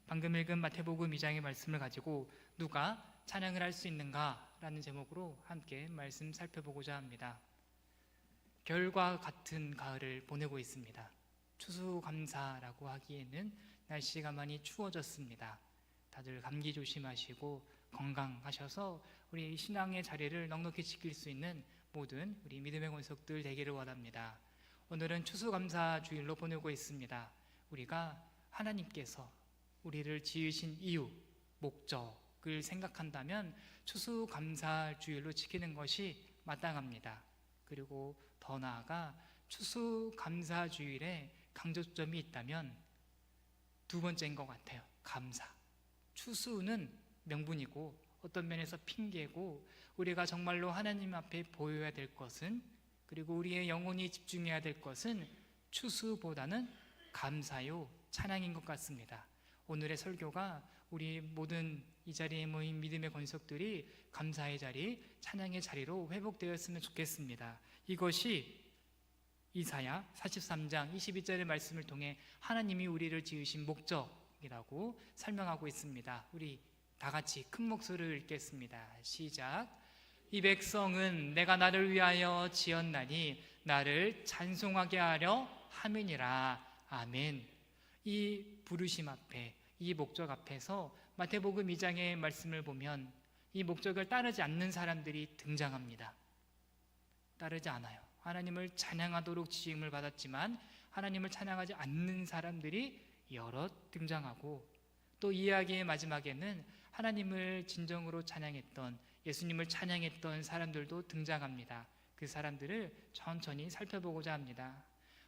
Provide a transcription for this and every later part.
방금 읽은 마태복음 2장의 말씀을 가지고 누가 찬양을 할 수 있는가? 라는 제목으로 함께 말씀 살펴보고자 합니다. 겨울과 같은 가을을 보내고 있습니다. 추수감사라고 하기에는 날씨가 많이 추워졌습니다. 다들 감기 조심하시고 건강하셔서 우리 신앙의 자리를 넉넉히 지킬 수 있는 모든 우리 믿음의 권속들 되기를 원합니다. 오늘은 추수감사 주일로 보내고 있습니다. 우리가 하나님께서 우리를 지으신 이유, 목적을 생각한다면 추수감사 주일로 지키는 것이 마땅합니다. 그리고 더 나아가 추수감사 주일에 강조점이 있다면 두 번째인 것 같아요. 감사. 추수는 명분이고 어떤 면에서 핑계고, 우리가 정말로 하나님 앞에 보여야 될 것은, 그리고 우리의 영혼이 집중해야 될 것은 추수보다는 감사요, 찬양인 것 같습니다. 오늘의 설교가 우리 모든 이 자리에 모인 믿음의 권속들이 감사의 자리, 찬양의 자리로 회복되었으면 좋겠습니다. 이것이 이사야 43장 22절의 말씀을 통해 하나님이 우리를 지으신 목적이라고 설명하고 있습니다. 우리 다 같이 큰 목소리를 읽겠습니다. 시작. 이 백성은 내가 나를 위하여 지었나니 나를 찬송하게 하려 함이니라. 아멘. 이 부르심 앞에, 이 목적 앞에서 마태복음 2장의 말씀을 보면 이 목적을 따르지 않는 사람들이 등장합니다. 따르지 않아요. 하나님을 찬양하도록 지음을 받았지만 하나님을 찬양하지 않는 사람들이 여럿 등장하고, 또 이야기의 마지막에는 하나님을 진정으로 찬양했던, 예수님을 찬양했던 사람들도 등장합니다. 그 사람들을 천천히 살펴보고자 합니다.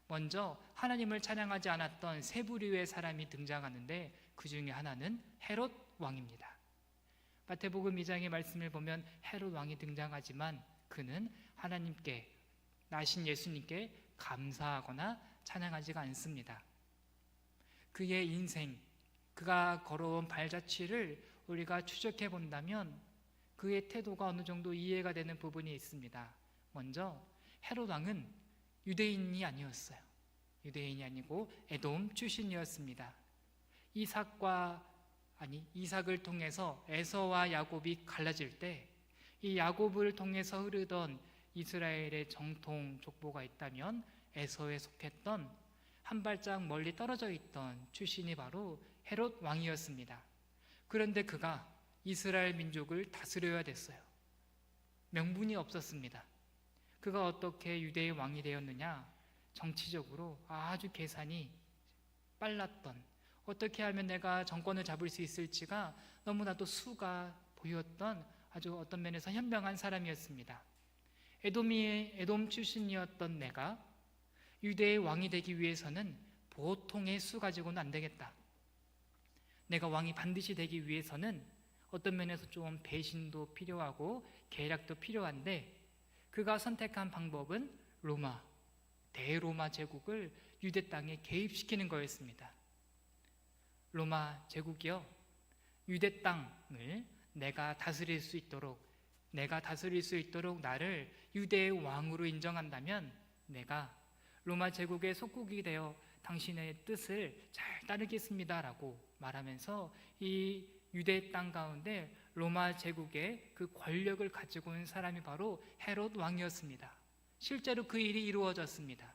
먼저 하나님을 찬양하지 않았던 세 부류의 사람이 등장하는데 그 중에 하나는 헤롯 왕입니다. 마태복음 2장의 말씀을 보면 헤롯 왕이 등장하지만 그는 하나님께, 나신 예수님께 감사하거나 찬양하지가 않습니다. 그의 인생, 그가 걸어온 발자취를 우리가 추적해 본다면 그의 태도가 어느 정도 이해가 되는 부분이 있습니다. 먼저 헤롯 왕은 유대인이 아니었어요. 유대인이 아니고 에돔 출신이었습니다. 이삭을 통해서 에서와 야곱이 갈라질 때 이 야곱을 통해서 흐르던 이스라엘의 정통 족보가 있다면 에서에 속했던 한 발짝 멀리 떨어져 있던 출신이 바로 헤롯 왕이었습니다. 그런데 그가 이스라엘 민족을 다스려야 됐어요. 명분이 없었습니다. 그가 어떻게 유대의 왕이 되었느냐? 정치적으로 아주 계산이 빨랐던, 어떻게 하면 내가 정권을 잡을 수 있을지가 너무나도 수가 보였던 아주 어떤 면에서 현명한 사람이었습니다. 에돔 출신이었던 내가 유대의 왕이 되기 위해서는 보통의 수 가지고는 안 되겠다. 내가 왕이 반드시 되기 위해서는 어떤 면에서 좀 배신도 필요하고 계략도 필요한데, 그가 선택한 방법은 대로마 제국을 유대 땅에 개입시키는 거였습니다. 로마 제국이요, 유대 땅을 내가 다스릴 수 있도록 나를 유대의 왕으로 인정한다면 내가 로마 제국의 속국이 되어 당신의 뜻을 잘 따르겠습니다 라고 말하면서 이 유대 땅 가운데 로마 제국의 그 권력을 가지고 있는 사람이 바로 헤롯 왕이었습니다. 실제로 그 일이 이루어졌습니다.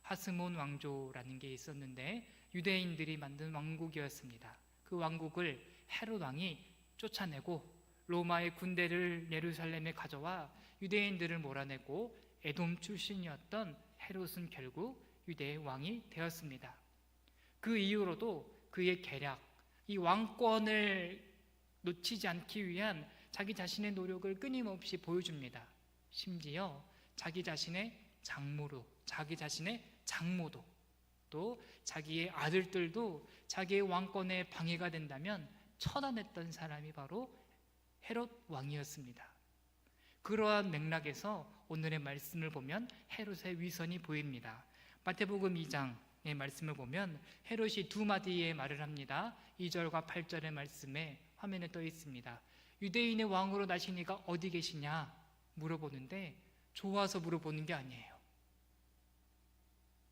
하스몬 왕조라는 게 있었는데 유대인들이 만든 왕국이었습니다. 그 왕국을 헤롯 왕이 쫓아내고 로마의 군대를 예루살렘에 가져와 유대인들을 몰아내고 에돔 출신이었던 헤롯은 결국 유대의 왕이 되었습니다. 그 이후로도 그의 계략, 이 왕권을 놓치지 않기 위한 자기 자신의 노력을 끊임없이 보여줍니다. 심지어 자기 자신의 장모도, 또 자기의 아들들도 자기의 왕권에 방해가 된다면 처단했던 사람이 바로 헤롯 왕이었습니다. 그러한 맥락에서 오늘의 말씀을 보면 헤롯의 위선이 보입니다. 마태복음 2장의 말씀을 보면 헤롯이 두 마디의 말을 합니다. 2절과 8절의 말씀에 화면에 떠 있습니다. 유대인의 왕으로 나시니가 어디 계시냐 물어보는데 좋아서 물어보는 게 아니에요.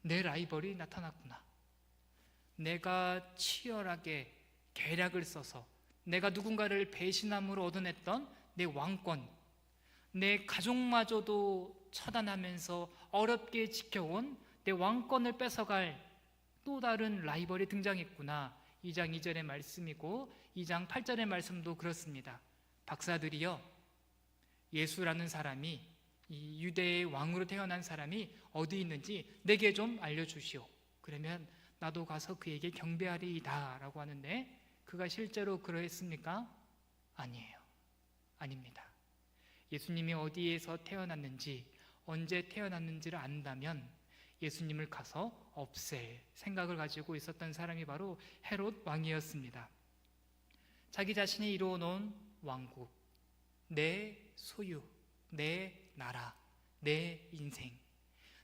내 라이벌이 나타났구나. 내가 치열하게 계략을 써서 내가 누군가를 배신함으로 얻어냈던 내 왕권, 내 가족마저도 처단하면서 어렵게 지켜온 내 왕권을 뺏어갈 또 다른 라이벌이 등장했구나. 2장 2절의 말씀이고 2장 8절의 말씀도 그렇습니다. 박사들이여, 예수라는 사람이, 이 유대의 왕으로 태어난 사람이 어디 있는지 내게 좀 알려주시오. 그러면 나도 가서 그에게 경배하리이다 라고 하는데, 그가 실제로 그러했습니까? 아니에요. 아닙니다. 예수님이 어디에서 태어났는지, 언제 태어났는지를 안다면 예수님을 가서 없앨 생각을 가지고 있었던 사람이 바로 헤롯 왕이었습니다. 자기 자신이 이루어 놓은 왕국, 내 소유, 내 나라, 내 인생,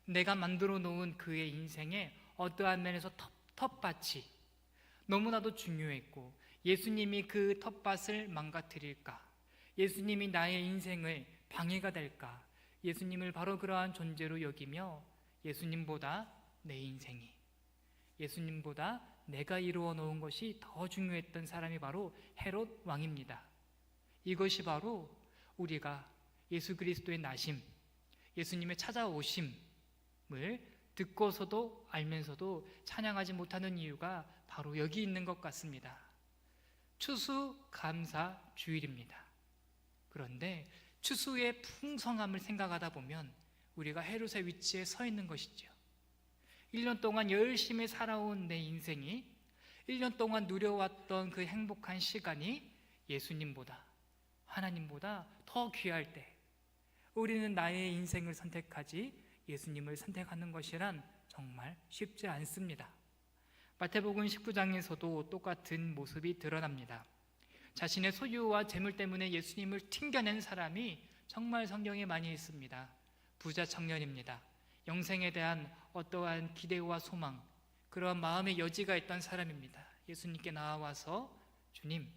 내가 만들어 놓은 그의 인생에 어떠한 면에서 텃밭이 너무나도 중요했고, 예수님이 그 텃밭을 망가뜨릴까, 예수님이 나의 인생을 방해가 될까, 예수님을 바로 그러한 존재로 여기며 예수님보다 내 인생이, 예수님보다 내가 이루어 놓은 것이 더 중요했던 사람이 바로 헤롯 왕입니다. 이것이 바로 우리가 예수 그리스도의 나심, 예수님의 찾아오심을 듣고서도 알면서도 찬양하지 못하는 이유가 바로 여기 있는 것 같습니다. 추수감사 주일입니다. 그런데 추수의 풍성함을 생각하다 보면 우리가 헤롯의 위치에 서 있는 것이죠. 1년 동안 열심히 살아온 내 인생이, 1년 동안 누려왔던 그 행복한 시간이 예수님보다, 하나님보다 더 귀할 때 우리는 나의 인생을 선택하지 예수님을 선택하는 것이란 정말 쉽지 않습니다. 마태복음 19장에서도 똑같은 모습이 드러납니다. 자신의 소유와 재물 때문에 예수님을 튕겨낸 사람이 정말 성경에 많이 있습니다. 부자 청년입니다. 영생에 대한 어떠한 기대와 소망, 그런 마음의 여지가 있던 사람입니다. 예수님께 나와서 주님,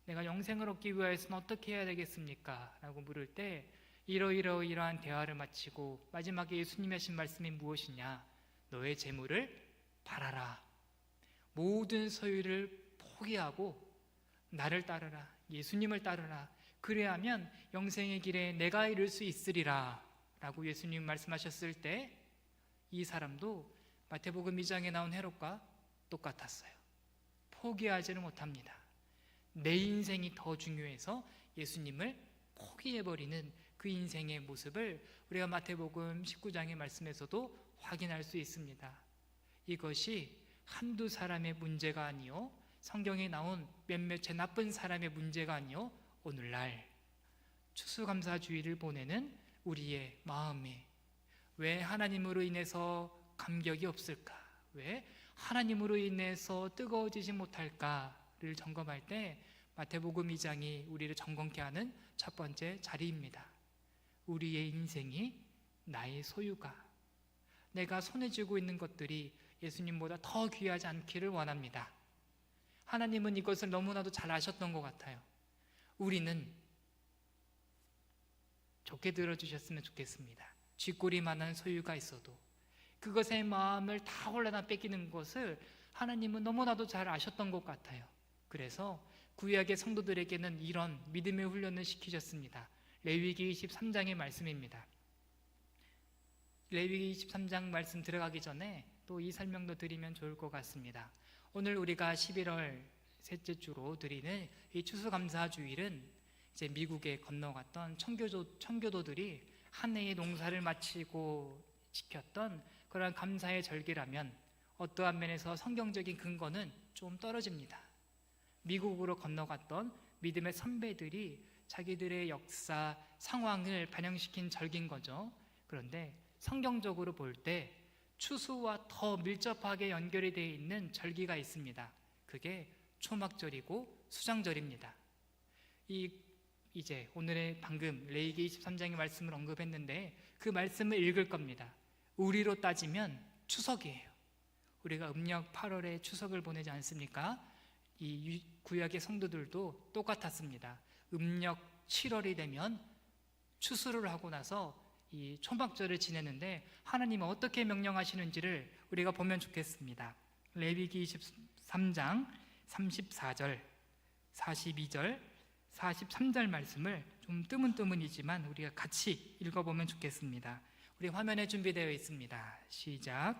내가 영생을 얻기 위해서는 어떻게 해야 되겠습니까? 라고 물을 때 이러한 대화를 마치고 마지막에 예수님이 하신 말씀이 무엇이냐? 너의 재물을 팔아라. 모든 소유를 포기하고 나를 따르라. 예수님을 따르라. 그래야면 영생의 길에 내가 이룰 수 있으리라 라고 예수님 말씀하셨을 때 이 사람도 마태복음 2장에 나온 헤롯과 똑같았어요. 포기하지를 못합니다. 내 인생이 더 중요해서 예수님을 포기해버리는 그 인생의 모습을 우리가 마태복음 19장의 말씀에서도 확인할 수 있습니다. 이것이 한두 사람의 문제가 아니요, 성경에 나온 몇몇의 나쁜 사람의 문제가 아니요, 오늘날 추수감사주의를 보내는 우리의 마음에 왜 하나님으로 인해서 감격이 없을까? 왜 하나님으로 인해서 뜨거워지지 못할까를 점검할 때 마태복음 2장이 우리를 점검케 하는 첫 번째 자리입니다. 우리의 인생이, 나의 소유가, 내가 손에 쥐고 있는 것들이 예수님보다 더 귀하지 않기를 원합니다. 하나님은 이것을 너무나도 잘 아셨던 것 같아요. 우리는 좋게 들어주셨으면 좋겠습니다. 쥐꼬리만한 소유가 있어도 그것의 마음을 다 홀라당 뺏기는 것을 하나님은 너무나도 잘 아셨던 것 같아요. 그래서 구약의 성도들에게는 이런 믿음의 훈련을 시키셨습니다. 레위기 23장의 말씀입니다. 레위기 23장 말씀 들어가기 전에 또 이 설명도 드리면 좋을 것 같습니다. 오늘 우리가 11월 셋째 주로 드리는 이 추수감사주일은 이제 미국에 건너갔던 청교도들이 한 해의 농사를 마치고 지켰던 그러한 감사의 절기라면 어떠한 면에서 성경적인 근거는 좀 떨어집니다. 미국으로 건너갔던 믿음의 선배들이 자기들의 역사, 상황을 반영시킨 절기인 거죠. 그런데 성경적으로 볼 때 추수와 더 밀접하게 연결이 되어 있는 절기가 있습니다. 그게 초막절이고 수장절입니다. 이제 오늘의 방금 레위기 23장의 말씀을 언급했는데 그 말씀을 읽을 겁니다. 우리로 따지면 추석이에요. 우리가 음력 8월에 추석을 보내지 않습니까? 이 구약의 성도들도 똑같았습니다. 음력 7월이 되면 추수를 하고 나서 이 초막절을 지내는데 하나님은 어떻게 명령하시는지를 우리가 보면 좋겠습니다. 레위기 23장 34절 42절, 43절 말씀을 좀 뜨문뜨문이지만 우리가 같이 읽어보면 좋겠습니다. 우리 화면에 준비되어 있습니다. 시작.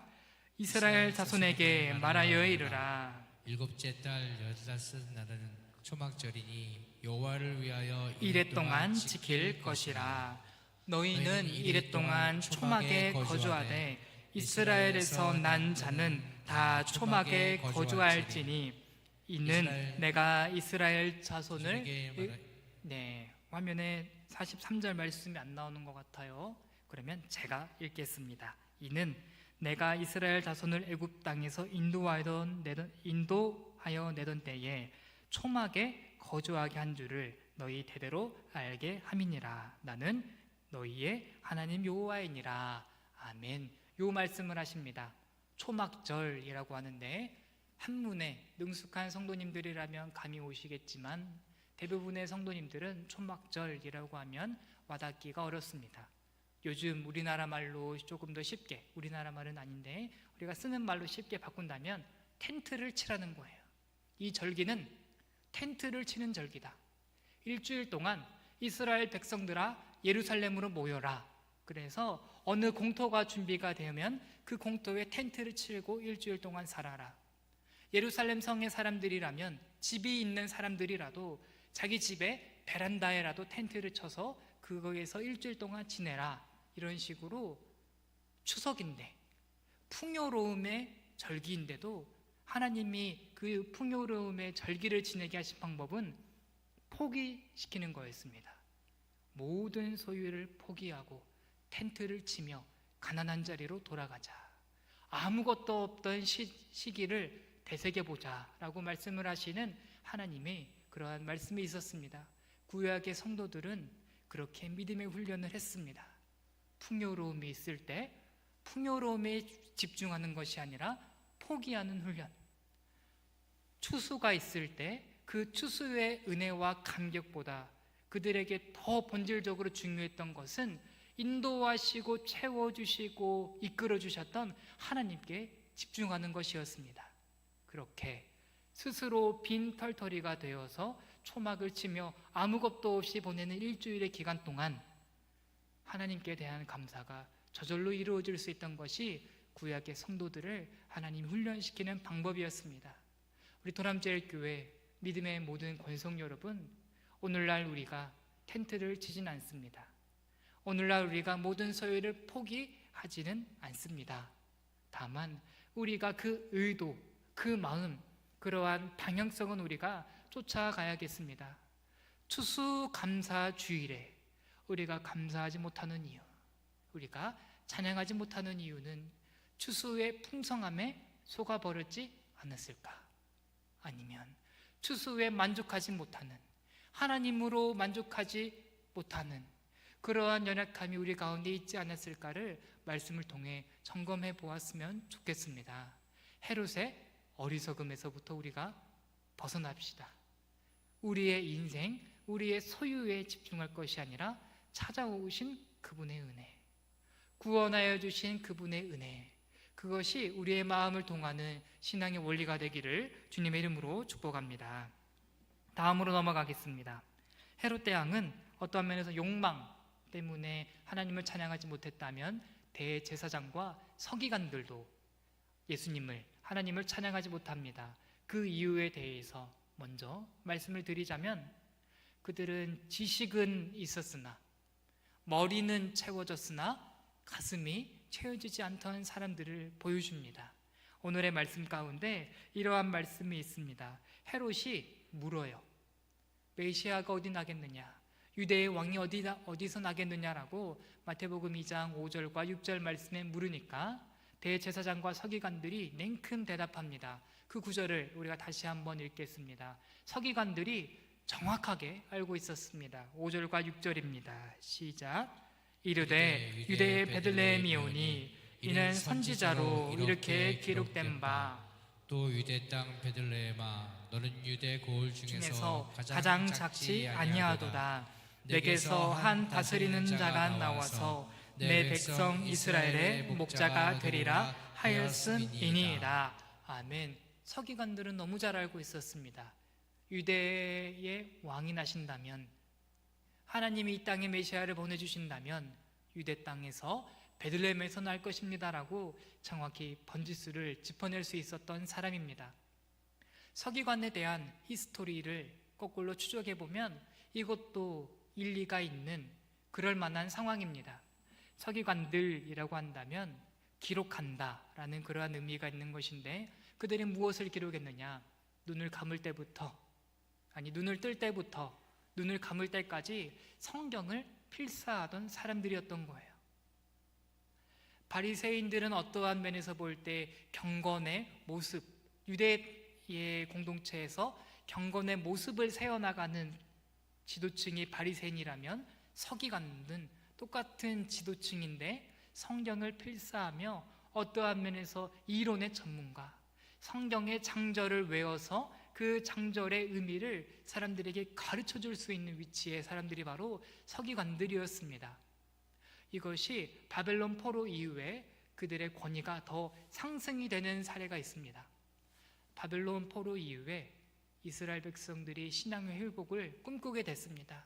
이스라엘 자손에게 말하여 이르라. 일곱째 달 15날은 초막절이니 여호와를 위하여 이레 동안 지킬 것이라. 너희는 이레 동안 초막에 거주하되 이스라엘에서 난 자는 다 초막에 거주할지니 이는 내가 이스라엘 자손을 화면에 43절 말씀이 안 나오는 것 같아요. 그러면 제가 읽겠습니다. 이는 내가 이스라엘 자손을 애굽 땅에서 인도하여 내던 때에 초막에 거주하게 한 줄을 너희 대대로 알게 함이니라. 나는 너희의 하나님 여호와이니라. 아멘. 요 말씀을 하십니다. 초막절이라고 하는데 한문에 능숙한 성도님들이라면 감이 오시겠지만 대부분의 성도님들은 초막절이라고 하면 와닿기가 어렵습니다. 요즘 우리나라 말로 조금 더 쉽게, 우리나라 말은 아닌데 우리가 쓰는 말로 쉽게 바꾼다면 텐트를 치라는 거예요. 이 절기는 텐트를 치는 절기다. 일주일 동안 이스라엘 백성들아 예루살렘으로 모여라. 그래서 어느 공터가 준비가 되면 그 공터에 텐트를 치고 일주일 동안 살아라. 예루살렘 성의 사람들이라면 집이 있는 사람들이라도 자기 집에 베란다에라도 텐트를 쳐서 그거에서 일주일 동안 지내라. 이런 식으로 추석인데 풍요로움의 절기인데도 하나님이 그 풍요로움의 절기를 지내게 하신 방법은 포기시키는 거였습니다. 모든 소유를 포기하고 텐트를 치며 가난한 자리로 돌아가자. 아무것도 없던 시기를 되새겨보자 라고 말씀을 하시는 하나님의 그러한 말씀이 있었습니다. 구약의 성도들은 그렇게 믿음의 훈련을 했습니다. 풍요로움이 있을 때 풍요로움에 집중하는 것이 아니라 포기하는 훈련. 추수가 있을 때 그 추수의 은혜와 감격보다 그들에게 더 본질적으로 중요했던 것은 인도하시고 채워주시고 이끌어주셨던 하나님께 집중하는 것이었습니다. 그렇게 스스로 빈 털터리가 되어서 초막을 치며 아무것도 없이 보내는 일주일의 기간 동안 하나님께 대한 감사가 저절로 이루어질 수 있던 것이 구약의 성도들을 하나님 훈련시키는 방법이었습니다. 우리 도남제일교회 믿음의 모든 권성 여러분, 오늘날 우리가 텐트를 치진 않습니다. 오늘날 우리가 모든 소유를 포기하지는 않습니다. 다만 우리가 그 의도, 그 마음, 그러한 방향성은 우리가 쫓아가야겠습니다. 추수감사 주일에 우리가 감사하지 못하는 이유, 우리가 찬양하지 못하는 이유는 추수의 풍성함에 속아버렸지 않았을까? 아니면 추수에 만족하지 못하는, 하나님으로 만족하지 못하는 그러한 연약함이 우리 가운데 있지 않았을까를 말씀을 통해 점검해 보았으면 좋겠습니다. 헤롯의 어리석음에서부터 우리가 벗어납시다. 우리의 인생, 우리의 소유에 집중할 것이 아니라 찾아오신 그분의 은혜, 구원하여 주신 그분의 은혜, 그것이 우리의 마음을 동하는 신앙의 원리가 되기를 주님의 이름으로 축복합니다. 다음으로 넘어가겠습니다. 헤롯 대왕은 어떠한 면에서 욕망 때문에 하나님을 찬양하지 못했다면 대제사장과 서기관들도 예수님을, 하나님을 찬양하지 못합니다. 그 이유에 대해서 먼저 말씀을 드리자면 그들은 지식은 있었으나 머리는 채워졌으나 가슴이 채워지지 않던 사람들을 보여줍니다. 오늘의 말씀 가운데 이러한 말씀이 있습니다. 헤롯이 물어요. 메시아가 어디 나겠느냐? 유대의 왕이 어디서 나겠느냐라고 마태복음 2장 5절과 6절 말씀에 물으니까 대제사장과 서기관들이 냉큼 대답합니다. 그 구절을 우리가 다시 한번 읽겠습니다. 서기관들이 정확하게 알고 있었습니다. 5절과 6절입니다. 시작. 이르되 유대의 베들레헴이오니 이는 선지자로 이렇게 기록된 바 또 유대 땅 베들레헴아 너는 유대 고을 중에서 가장 작지 아니하도다. 내게서 한 다스리는 자가 나와서 내 백성 이스라엘의 목자가 되리라 하였음이니이다. 아멘. 서기관들은 너무 잘 알고 있었습니다. 유대의 왕이 나신다면, 하나님이 이 땅에 메시아를 보내주신다면 유대 땅에서 베들레헴에서 날 것입니다라고 정확히 번지수를 짚어낼 수 있었던 사람입니다. 서기관에 대한 히스토리를 거꾸로 추적해 보면 이것도 일리가 있는 그럴 만한 상황입니다. 서기관들이라고 한다면 기록한다 라는 그러한 의미가 있는 것인데, 그들이 무엇을 기록했느냐? 눈을 뜰 때부터 눈을 감을 때까지 성경을 필사하던 사람들이었던 거예요. 바리새인들은 어떠한 면에서 볼 때 경건의 모습, 유대의 공동체에서 경건의 모습을 세워나가는 지도층이 바리새인이라면, 서기관은 똑같은 지도층인데 성경을 필사하며 어떠한 면에서 이론의 전문가, 성경의 장절을 외워서 그 장절의 의미를 사람들에게 가르쳐 줄 수 있는 위치의 사람들이 바로 서기관들이었습니다. 이것이 바벨론 포로 이후에 그들의 권위가 더 상승이 되는 사례가 있습니다. 바벨론 포로 이후에 이스라엘 백성들이 신앙의 회복을 꿈꾸게 됐습니다.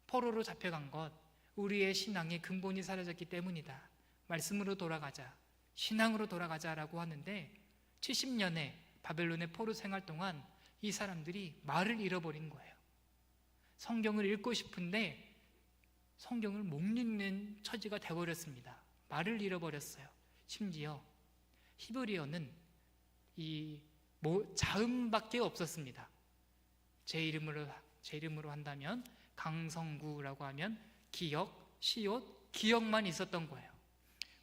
포로로 잡혀간 것, 우리의 신앙의 근본이 사라졌기 때문이다. 말씀으로 돌아가자, 신앙으로 돌아가자라고 하는데, 70년의 바벨론의 포로 생활 동안 이 사람들이 말을 잃어버린 거예요. 성경을 읽고 싶은데 성경을 못 읽는 처지가 되어버렸습니다. 말을 잃어버렸어요. 심지어 히브리어는 이 자음밖에 없었습니다. 제 이름으로 한다면 강성구라고 하면 기역, 시옷, 기역만 있었던 거예요.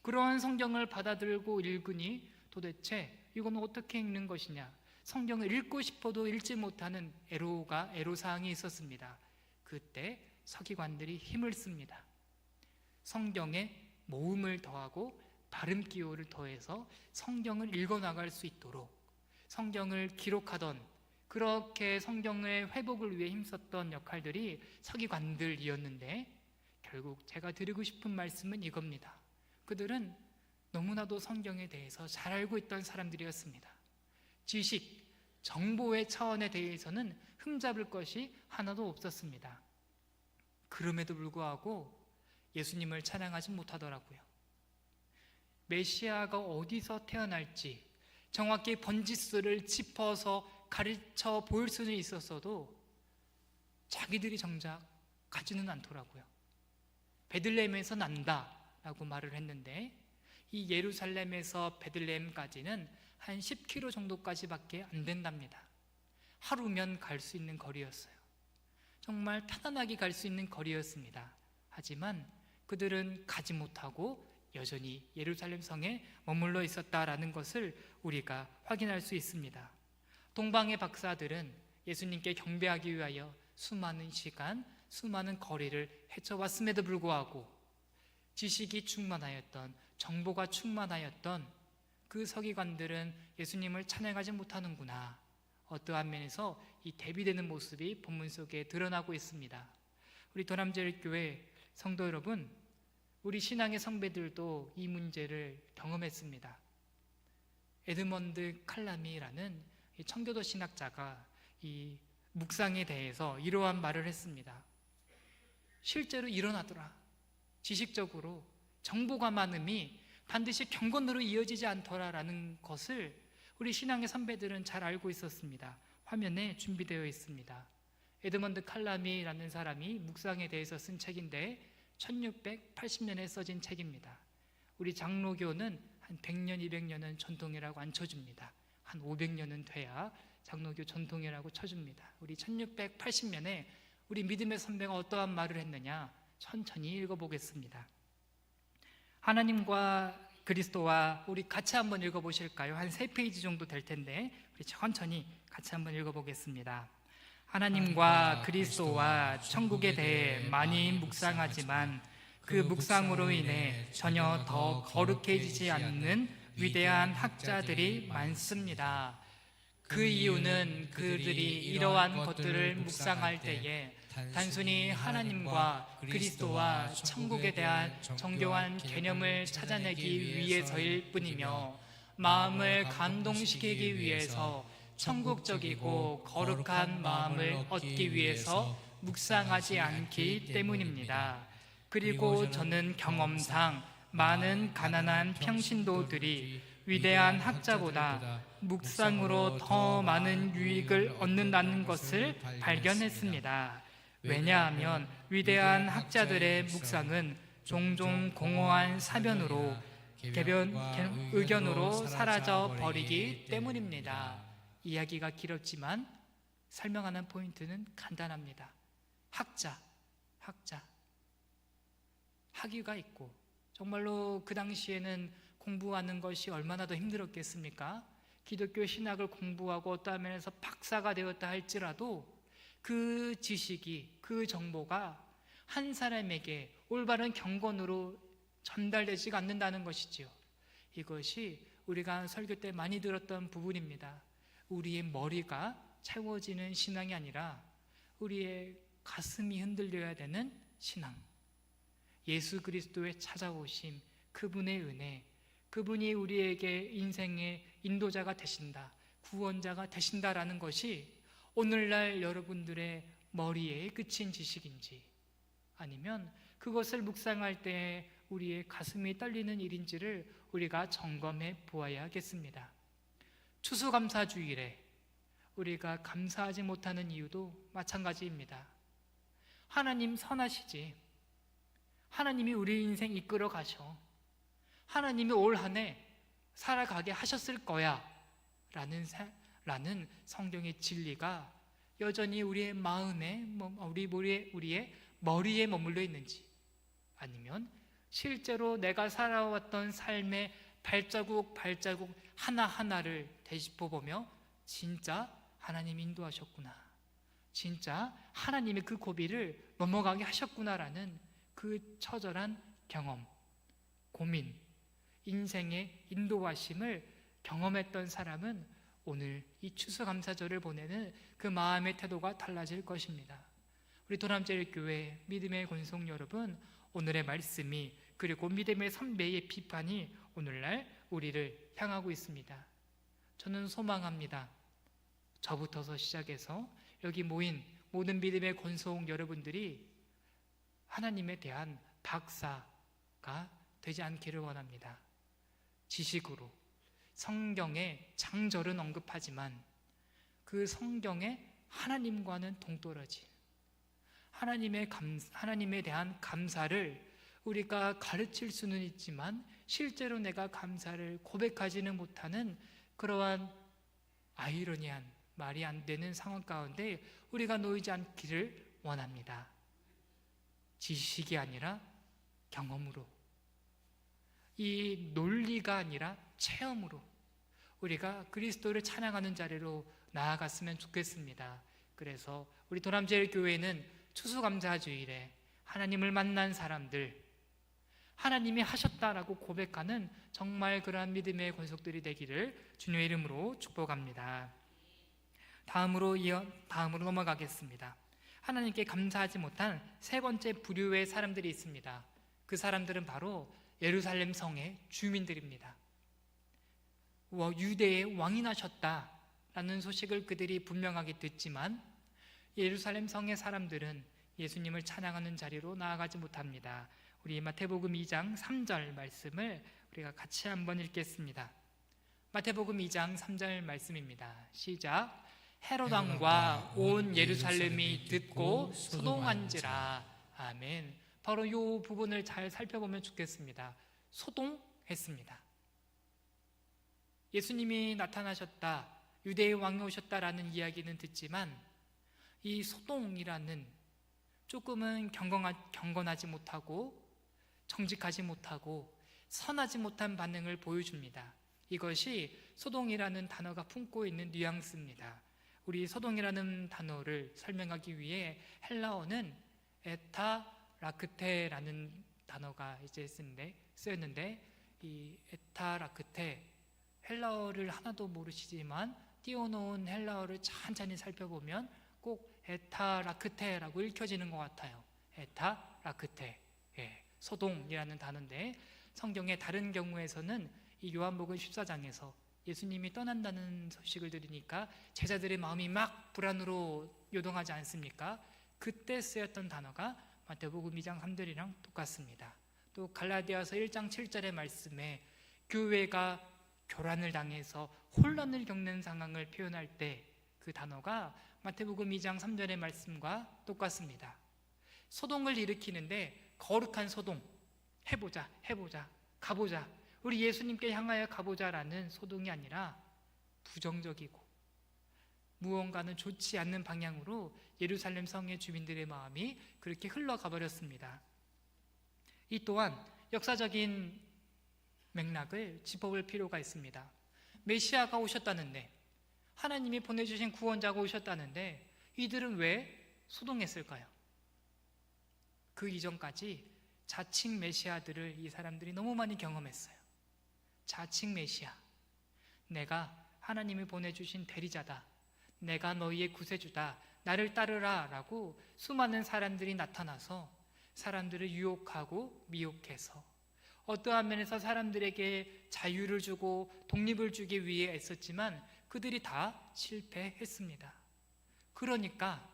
그러한 성경을 받아들고 읽으니 도대체 이건 어떻게 읽는 것이냐? 성경을 읽고 싶어도 읽지 못하는 애로사항이 있었습니다. 그때 서기관들이 힘을 씁니다. 성경에 모음을 더하고 발음 기호를 더해서 성경을 읽어나갈 수 있도록 성경을 기록하던, 그렇게 성경의 회복을 위해 힘썼던 역할들이 서기관들이었는데, 결국 제가 드리고 싶은 말씀은 이겁니다. 그들은 너무나도 성경에 대해서 잘 알고 있던 사람들이었습니다. 지식, 정보의 차원에 대해서는 흠잡을 것이 하나도 없었습니다. 그럼에도 불구하고 예수님을 찬양하지 못하더라고요. 메시아가 어디서 태어날지 정확히 번지수를 짚어서 가르쳐 보일 수는 있었어도 자기들이 정작 가지는 않더라고요. 베들레헴에서 난다라고 말을 했는데, 이 예루살렘에서 베들레헴까지는 한 10km 정도까지밖에 안 된답니다. 하루면 갈 수 있는 거리였어요. 정말 편안하게 갈 수 있는 거리였습니다. 하지만 그들은 가지 못하고 여전히 예루살렘 성에 머물러 있었다라는 것을 우리가 확인할 수 있습니다. 동방의 박사들은 예수님께 경배하기 위하여 수많은 시간, 수많은 거리를 헤쳐왔음에도 불구하고 지식이 충만하였던, 정보가 충만하였던 그 서기관들은 예수님을 찬양하지 못하는구나, 어떠한 면에서 이 대비되는 모습이 본문 속에 드러나고 있습니다. 우리 도남제일교회 성도 여러분, 우리 신앙의 성배들도 이 문제를 경험했습니다. 에드먼드 칼라미라는 청교도 신학자가 이 묵상에 대해서 이러한 말을 했습니다. 실제로 일어나더라. 지식적으로 정보가 많음이 반드시 경건으로 이어지지 않더라라는 것을 우리 신앙의 선배들은 잘 알고 있었습니다. 화면에 준비되어 있습니다. 에드먼드 칼라미라는 사람이 묵상에 대해서 쓴 책인데 1680년에 써진 책입니다. 우리 장로교는 한 100년, 200년은 전통이라고 안 쳐줍니다. 한 500년은 돼야 장로교 전통이라고 쳐줍니다. 우리 1680년에 우리 믿음의 선배가 어떠한 말을 했느냐, 천천히 읽어보겠습니다. 하나님과 그리스도와, 우리 같이 한번 읽어보실까요? 한 3페이지 정도 될 텐데 우리 천천히 같이 한번 읽어보겠습니다. 하나님과 그리스도와 천국에 대해 많이 묵상하지만 그 묵상으로 인해 전혀 더 거룩해지지 않는 위대한 학자들이 많습니다. 그 이유는 그들이 이러한 것들을 묵상할 때에 단순히 하나님과 그리스도와 천국에 대한 정교한 개념을 찾아내기 위해서일 뿐이며, 마음을 감동시키기 위해서 천국적이고 거룩한 마음을 얻기 위해서 묵상하지 않기 때문입니다. 그리고 저는 경험상 많은 가난한 평신도들이 위대한 학자보다 묵상으로 더 많은 유익을 얻는다는 것을 발견했습니다. 왜냐하면 위대한 학자들의 묵상은 종종 공허한 사변으로 의견으로 사라져 버리기 때문입니다. 이야기가 길었지만 설명하는 포인트는 간단합니다. 학자, 학위가 있고 정말로 그 당시에는 공부하는 것이 얼마나 더 힘들었겠습니까? 기독교 신학을 공부하고 어떠한 면에서 박사가 되었다 할지라도 그 지식이, 그 정보가 한 사람에게 올바른 경건으로 전달되지가 않는다는 것이지요. 이것이 우리가 설교 때 많이 들었던 부분입니다. 우리의 머리가 채워지는 신앙이 아니라 우리의 가슴이 흔들려야 되는 신앙. 예수 그리스도의 찾아오심, 그분의 은혜, 그분이 우리에게 인생의 인도자가 되신다, 구원자가 되신다라는 것이 오늘날 여러분들의 머리에 그친 지식인지, 아니면 그것을 묵상할 때 우리의 가슴이 떨리는 일인지를 우리가 점검해 보아야 하겠습니다. 추수감사주일에 우리가 감사하지 못하는 이유도 마찬가지입니다. 하나님 선하시지, 하나님이 우리 인생 이끌어 가셔, 하나님이 올 한 해 살아가게 하셨을 거야 라는 성경의 진리가 여전히 우리의 마음에, 우리의 머리에 머물러 있는지, 아니면 실제로 내가 살아왔던 삶의 발자국 하나하나를 되짚어보며 진짜 하나님이 인도하셨구나, 진짜 하나님이 그 고비를 넘어가게 하셨구나라는 그 처절한 경험, 고민, 인생의 인도하심을 경험했던 사람은 오늘 이 추수감사절을 보내는 그 마음의 태도가 달라질 것입니다. 우리 도남제일교회 믿음의 권속 여러분, 오늘의 말씀이, 그리고 믿음의 선배의 비판이 오늘날 우리를 향하고 있습니다. 저는 소망합니다. 저부터서 시작해서 여기 모인 모든 믿음의 권속 여러분들이 하나님에 대한 박사가 되지 않기를 원합니다. 지식으로 성경에 장절은 언급하지만 그 성경에 하나님과는 동떨어진 하나님에 대한 감사를 우리가 가르칠 수는 있지만 실제로 내가 감사를 고백하지는 못하는 그러한 아이러니한, 말이 안 되는 상황 가운데 우리가 놓이지 않기를 원합니다. 지식이 아니라 경험으로, 이 논리가 아니라 체험으로 우리가 그리스도를 찬양하는 자리로 나아갔으면 좋겠습니다. 그래서 우리 도남제일교회는 추수감사주일에 하나님을 만난 사람들, 하나님이 하셨다라고 고백하는 정말 그러한 믿음의 권속들이 되기를 주님의 이름으로 축복합니다. 다음으로 넘어가겠습니다. 하나님께 감사하지 못한 세 번째 부류의 사람들이 있습니다. 그 사람들은 바로 예루살렘 성의 주민들입니다. 유대의 왕이 나셨다라는 소식을 그들이 분명하게 듣지만 예루살렘 성의 사람들은 예수님을 찬양하는 자리로 나아가지 못합니다. 우리 마태복음 2장 3절 말씀을 우리가 같이 한번 읽겠습니다. 마태복음 2장 3절 말씀입니다. 시작. 헤롯 왕과 온 예루살렘이 듣고 소동한지라. 아멘. 바로 이 부분을 잘 살펴보면 좋겠습니다. 소동했습니다. 예수님이 나타나셨다, 유대의 왕이 오셨다라는 이야기는 듣지만 이 소동이라는 조금은 경건하지 못하고 정직하지 못하고 선하지 못한 반응을 보여줍니다. 이것이 소동이라는 단어가 품고 있는 뉘앙스입니다. 우리 소동이라는 단어를 설명하기 위해 헬라어는 에타라크테라는 단어가 이제 쓰였는데, 이 에타라크테, 헬라어를 하나도 모르시지만 띄워놓은 헬라어를 찬찬히 살펴보면 꼭 에타라크테라고 읽혀지는 것 같아요. 에타라크테, 소동이라는 단어인데 성경의 다른 경우에서는 이 요한복음 14장에서 예수님이 떠난다는 소식을 들으니까 제자들의 마음이 막 불안으로 요동하지 않습니까? 그때 쓰였던 단어가 마태복음 2장 3절이랑 똑같습니다. 또 갈라디아서 1장 7절의 말씀에 교회가 교란을 당해서 혼란을 겪는 상황을 표현할 때 그 단어가 마태복음 2장 3절의 말씀과 똑같습니다. 소동을 일으키는데 거룩한 소동, 해보자, 가보자, 우리 예수님께 향하여 가보자라는 소동이 아니라 부정적이고 무언가는 좋지 않는 방향으로 예루살렘 성의 주민들의 마음이 그렇게 흘러가 버렸습니다. 이 또한 역사적인 맥락을 짚어볼 필요가 있습니다. 메시아가 오셨다는데, 하나님이 보내주신 구원자가 오셨다는데 이들은 왜 소동했을까요? 그 이전까지 자칭 메시아들을 이 사람들이 너무 많이 경험했어요. 자칭 메시아, 내가 하나님이 보내주신 대리자다, 내가 너희의 구세주다, 나를 따르라 라고 수많은 사람들이 나타나서 사람들을 유혹하고 미혹해서 어떠한 면에서 사람들에게 자유를 주고 독립을 주기 위해 애썼지만 그들이 다 실패했습니다. 그러니까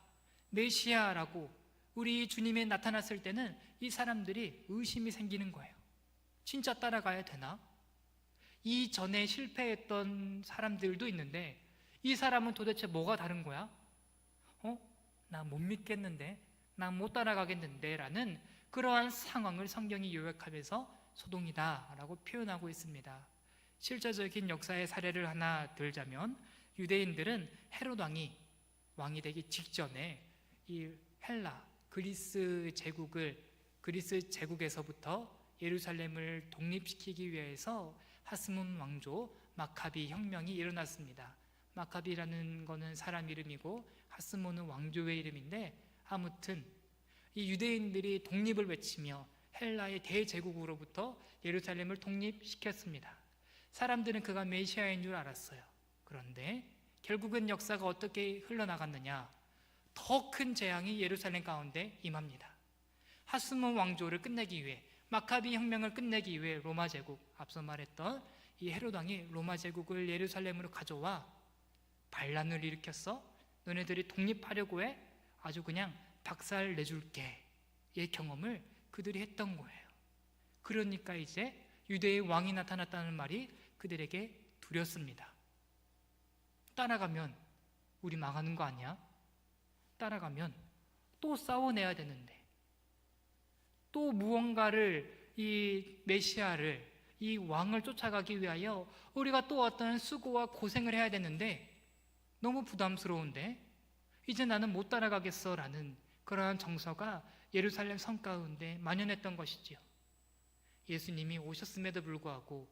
메시아라고 우리 주님이 나타났을 때는 이 사람들이 의심이 생기는 거예요. 진짜 따라가야 되나? 이전에 실패했던 사람들도 있는데 이 사람은 도대체 뭐가 다른 거야? 나 못 믿겠는데, 나 못 따라가겠는데 라는 그러한 상황을 성경이 요약하면서 소동이다 라고 표현하고 있습니다. 실제적인 역사의 사례를 하나 들자면, 유대인들은 헤롯 왕이 되기 직전에 이 헬라, 그리스 제국에서부터 예루살렘을 독립시키기 위해서 하스몬 왕조 마카비 혁명이 일어났습니다. 마카비라는 거는 사람 이름이고 하스몬은 왕조의 이름인데, 아무튼 이 유대인들이 독립을 외치며 헬라의 대제국으로부터 예루살렘을 독립시켰습니다. 사람들은 그가 메시아인 줄 알았어요. 그런데 결국은 역사가 어떻게 흘러나갔느냐? 더 큰 재앙이 예루살렘 가운데 임합니다. 하스몬 왕조를 끝내기 위해, 마카비 혁명을 끝내기 위해 로마 제국, 앞서 말했던 이 헤롯 왕이 로마 제국을 예루살렘으로 가져와 반란을 일으켰어. 너네들이 독립하려고 해? 아주 그냥 박살 내줄게. 이 경험을 그들이 했던 거예요. 그러니까 이제 유대의 왕이 나타났다는 말이 그들에게 두렵습니다. 따라가면 우리 망하는 거 아니야? 따라가면 또 싸워내야 되는데, 또 무언가를, 이 메시아를, 이 왕을 쫓아가기 위하여 우리가 또 어떤 수고와 고생을 해야 되는데 너무 부담스러운데 이제 나는 못 따라가겠어 라는 그러한 정서가 예루살렘 성 가운데 만연했던 것이지요. 예수님이 오셨음에도 불구하고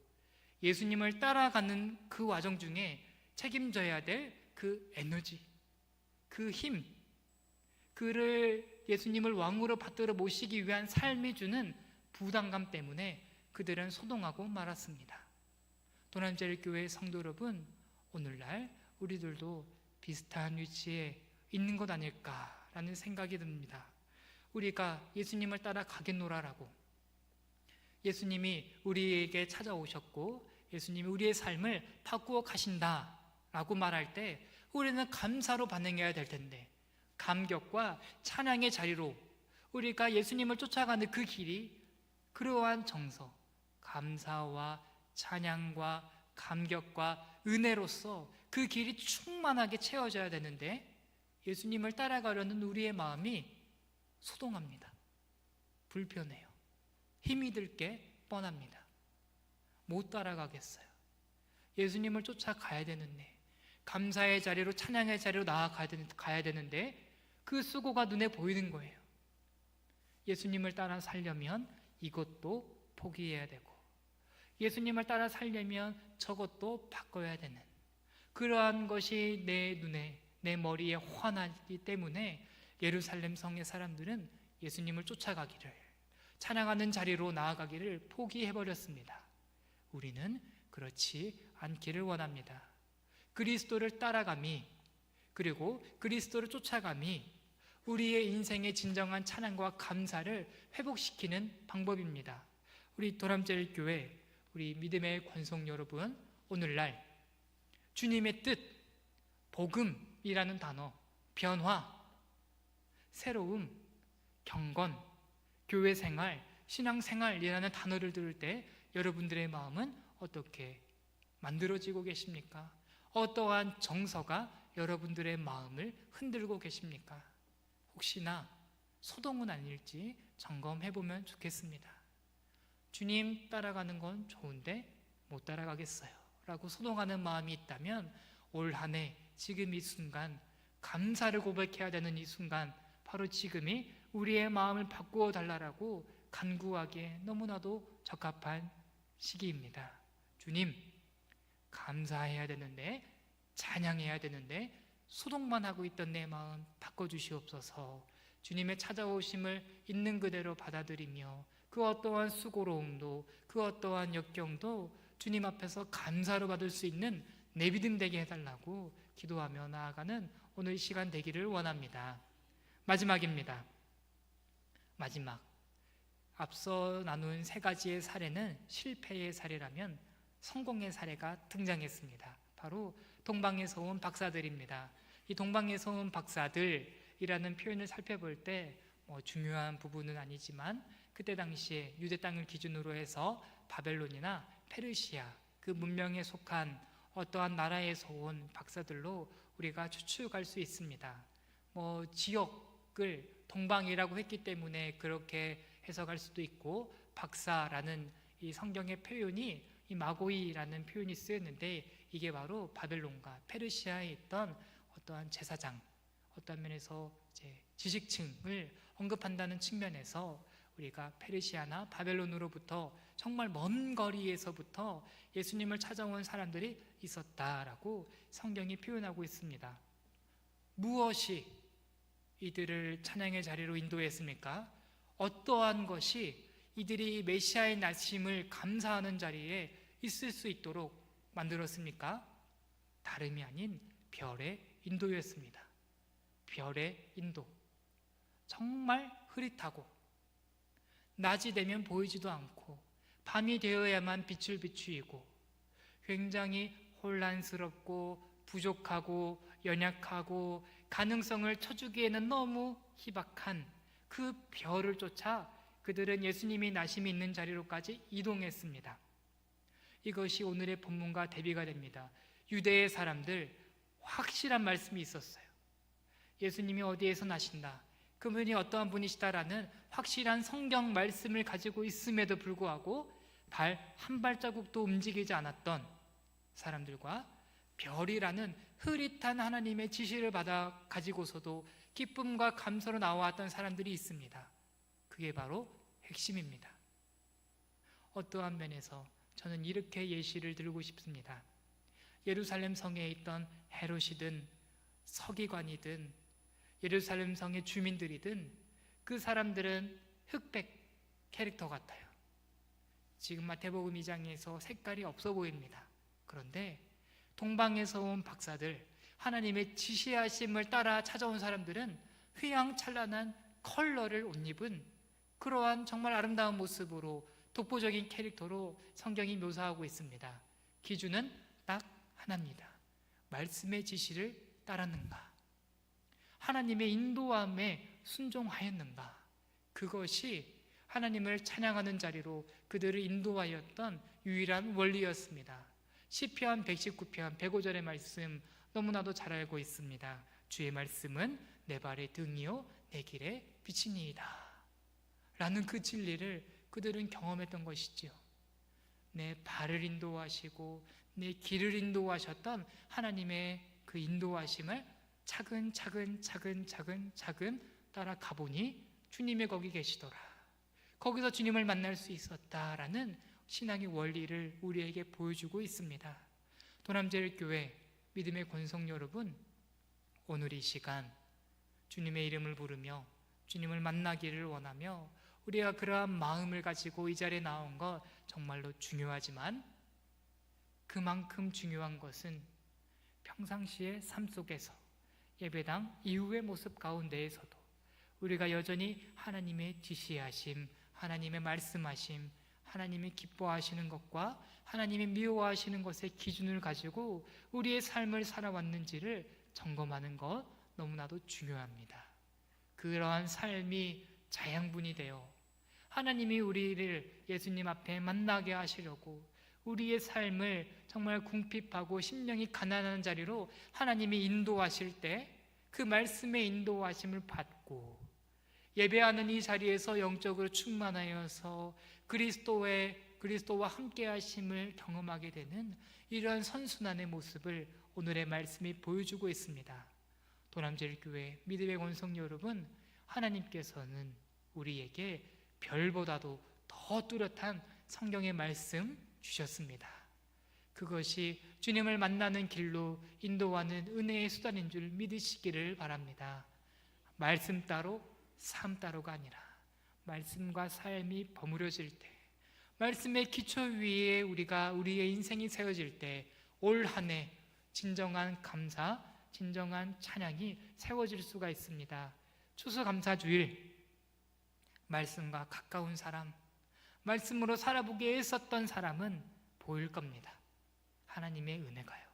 예수님을 따라가는 그 과정 중에 책임져야 될 그 에너지, 그 힘, 그를 예수님을 왕으로 받들어 모시기 위한 삶이 주는 부담감 때문에 그들은 소동하고 말았습니다. 도남제일교회 성도 여러분, 오늘날 우리들도 비슷한 위치에 있는 것 아닐까라는 생각이 듭니다. 우리가 예수님을 따라가겠노라라고, 예수님이 우리에게 찾아오셨고 예수님이 우리의 삶을 바꾸어 가신다라고 말할 때 우리는 감사로 반응해야 될 텐데, 감격과 찬양의 자리로 우리가 예수님을 쫓아가는 그 길이 그러한 정서, 감사와 찬양과 감격과 은혜로서 그 길이 충만하게 채워져야 되는데, 예수님을 따라가려는 우리의 마음이 소동합니다. 불편해요. 힘이 들 게 뻔합니다. 못 따라가겠어요. 예수님을 쫓아가야 되는데, 감사의 자리로, 찬양의 자리로 나아가야 되는데 그 수고가 눈에 보이는 거예요. 예수님을 따라 살려면 이것도 포기해야 되고, 예수님을 따라 살려면 저것도 바꿔야 되는, 그러한 것이 내 눈에, 내 머리에 환하기 때문에 예루살렘 성의 사람들은 예수님을 쫓아가기를, 찬양하는 자리로 나아가기를 포기해버렸습니다. 우리는 그렇지 않기를 원합니다. 그리스도를 따라감이, 그리고 그리스도를 쫓아감이 우리의 인생의 진정한 찬양과 감사를 회복시키는 방법입니다. 우리 도람제일교회, 우리 믿음의 권속 여러분, 오늘날 주님의 뜻, 복음이라는 단어, 변화, 새로움, 경건, 교회 생활, 신앙 생활이라는 단어를 들을 때 여러분들의 마음은 어떻게 만들어지고 계십니까? 어떠한 정서가 여러분들의 마음을 흔들고 계십니까? 혹시나 소동은 아닐지 점검해 보면 좋겠습니다. 주님 따라가는 건 좋은데 못 따라가겠어요 라고 소동하는 마음이 있다면 올 한 해 지금 이 순간, 감사를 고백해야 되는 이 순간, 바로 지금이 우리의 마음을 바꾸어 달라라고 간구하기에 너무나도 적합한 시기입니다. 주님, 감사해야 되는데, 찬양해야 되는데 소동만 하고 있던 내 마음 바꿔주시옵소서. 주님의 찾아오심을 있는 그대로 받아들이며 그 어떠한 수고로움도, 그 어떠한 역경도 주님 앞에서 감사로 받을 수 있는 내 믿음 되게 해달라고 기도하며 나아가는 오늘 시간 되기를 원합니다. 마지막입니다. 마지막, 앞서 나눈 세 가지의 사례는 실패의 사례라면 성공의 사례가 등장했습니다. 바로 동방에서 온 박사들입니다. 이 동방에서 온 박사들이라는 표현을 살펴볼 때 중요한 부분은 아니지만 그때 당시에 유대 땅을 기준으로 해서 바벨론이나 페르시아, 그 문명에 속한 어떠한 나라에서 온 박사들로 우리가 추측할 수 있습니다. 지역을 동방이라고 했기 때문에 그렇게 해석할 수도 있고, 박사라는 이 성경의 표현이 이 마고이라는 표현이 쓰였는데 이게 바로 바벨론과 페르시아에 있던 어떠한 제사장, 어떤 면에서 이제 지식층을 언급한다는 측면에서 우리가 페르시아나 바벨론으로부터 정말 먼 거리에서부터 예수님을 찾아온 사람들이 있었다라고 성경이 표현하고 있습니다. 무엇이 이들을 찬양의 자리로 인도했습니까? 어떠한 것이 이들이 메시아의 나심을 감사하는 자리에 있을 수 있도록 만들었습니까? 다름이 아닌 별의 인도였습니다. 별의 인도. 정말 흐릿하고 낮이 되면 보이지도 않고 밤이 되어야만 빛을 비추이고 굉장히 혼란스럽고 부족하고 연약하고 가능성을 쳐주기에는 너무 희박한 그 별을 쫓아 그들은 예수님이 나심이 있는 자리로까지 이동했습니다. 이것이 오늘의 본문과 대비가 됩니다. 유대의 사람들 확실한 말씀이 있었어요. 예수님이 어디에서 나신다, 그분이 어떠한 분이시다라는 확실한 성경 말씀을 가지고 있음에도 불구하고 발 한 발자국도 움직이지 않았던 사람들과 별이라는 흐릿한 하나님의 지시를 받아 가지고서도 기쁨과 감사로 나와왔던 사람들이 있습니다. 그게 바로 핵심입니다. 어떠한 면에서 저는 이렇게 예시를 들고 싶습니다. 예루살렘 성에 있던 헤롯이든 서기관이든 예루살렘 성의 주민들이든 그 사람들은 흑백 캐릭터 같아요. 지금 마태복음 2장에서 색깔이 없어 보입니다. 그런데 동방에서 온 박사들, 하나님의 지시하심을 따라 찾아온 사람들은 휘황찬란한 컬러를 옷 입은 그러한 정말 아름다운 모습으로 독보적인 캐릭터로 성경이 묘사하고 있습니다. 기준은 딱 하나입니다. 말씀의 지시를 따랐는가? 하나님의 인도함에 순종하였는가? 그것이 하나님을 찬양하는 자리로 그들을 인도하였던 유일한 원리였습니다. 시편 119편 105절의 말씀 너무나도 잘 알고 있습니다. 주의 말씀은 내 발의 등이요 내 길의 빛이니이다 라는 그 진리를 그들은 경험했던 것이지요. 내 발을 인도하시고 내 길을 인도하셨던 하나님의 그 인도하심을 차근차근 따라가 보니 주님이 거기 계시더라. 거기서 주님을 만날 수 있었다라는 신앙의 원리를 우리에게 보여주고 있습니다. 도남제일교회 믿음의 권성 여러분, 오늘 이 시간 주님의 이름을 부르며 주님을 만나기를 원하며 우리가 그러한 마음을 가지고 이 자리에 나온 것 정말로 중요하지만 그만큼 중요한 것은 평상시의 삶 속에서 예배당 이후의 모습 가운데에서도 우리가 여전히 하나님의 지시하심, 하나님의 말씀하심, 하나님이 기뻐하시는 것과 하나님이 미워하시는 것의 기준을 가지고 우리의 삶을 살아왔는지를 점검하는 것 너무나도 중요합니다. 그러한 삶이 자양분이 되어 하나님이 우리를 예수님 앞에 만나게 하시려고 우리의 삶을 정말 궁핍하고 심령이 가난한 자리로 하나님이 인도하실 때 그 말씀의 인도하심을 받고 예배하는 이 자리에서 영적으로 충만하여서 그리스도와 함께 하심을 경험하게 되는 이러한 선순환의 모습을 오늘의 말씀이 보여주고 있습니다. 도남제일교회 믿음의 권성 여러분, 하나님께서는 우리에게 별보다도 더 뚜렷한 성경의 말씀 주셨습니다. 그것이 주님을 만나는 길로 인도하는 은혜의 수단인 줄 믿으시기를 바랍니다. 말씀 따로 삶 따로가 아니라 말씀과 삶이 버무려질 때, 말씀의 기초 위에 우리의 인생이 세워질 때 올 한 해 진정한 감사, 진정한 찬양이 세워질 수가 있습니다. 추수감사주일, 말씀과 가까운 사람, 말씀으로 살아보게 애썼던 사람은 보일 겁니다. 하나님의 은혜가요.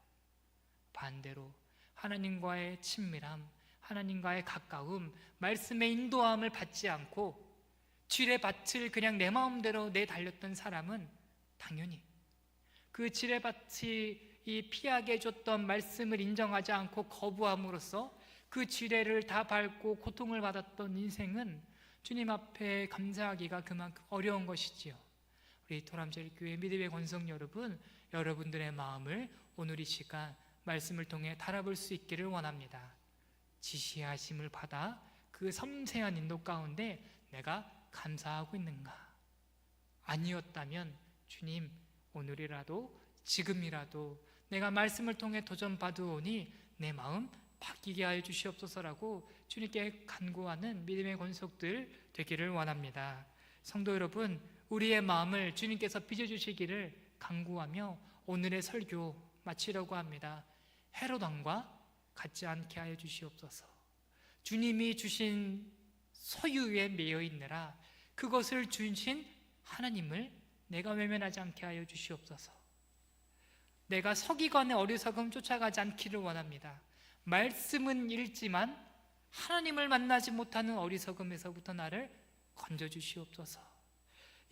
반대로 하나님과의 친밀함, 하나님과의 가까움, 말씀의 인도함을 받지 않고 지뢰밭을 그냥 내 마음대로 내달렸던 사람은 당연히 그 지뢰밭이 이 피하게 해줬던 말씀을 인정하지 않고 거부함으로써 그 지뢰를 다 밟고 고통을 받았던 인생은 주님 앞에 감사하기가 그만큼 어려운 것이지요. 우리 도람제일교회 믿음의 권성 여러분, 여러분들의 마음을 오늘 이 시간 말씀을 통해 달아볼 수 있기를 원합니다. 지시하심을 받아 그 섬세한 인도 가운데 내가 감사하고 있는가? 아니었다면 주님, 오늘이라도 지금이라도 내가 말씀을 통해 도전받으오니 내 마음 바뀌게 하여 주시옵소서라고 주님께 간구하는 믿음의 권속들 되기를 원합니다. 성도 여러분, 우리의 마음을 주님께서 빚어주시기를 간구하며 오늘의 설교 마치려고 합니다. 헤롯 왕과 같지 않게 하여 주시옵소서. 주님이 주신 소유에 매여 있느라 그것을 주신 하나님을 내가 외면하지 않게 하여 주시옵소서. 내가 서기관의 어리석음 쫓아가지 않기를 원합니다. 말씀은 읽지만 하나님을 만나지 못하는 어리석음에서부터 나를 건져 주시옵소서.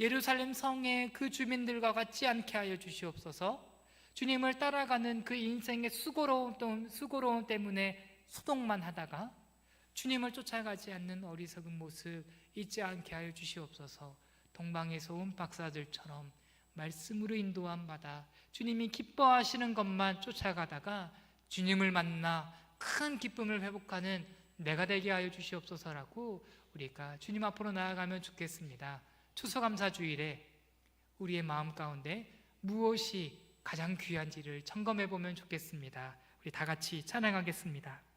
예루살렘 성의 그 주민들과 같지 않게 하여 주시옵소서. 주님을 따라가는 그 인생의 수고로움 때문에 소동만 하다가 주님을 쫓아가지 않는 어리석은 모습 잊지 않게 하여 주시옵소서. 동방에서 온 박사들처럼 말씀으로 인도함 받아 주님이 기뻐하시는 것만 쫓아가다가 주님을 만나 큰 기쁨을 회복하는 내가 되게 하여 주시옵소서라고 우리가 주님 앞으로 나아가면 좋겠습니다. 추수감사주일에 우리의 마음 가운데 무엇이 가장 귀한지를 점검해 보면 좋겠습니다. 우리 다 같이 찬양하겠습니다.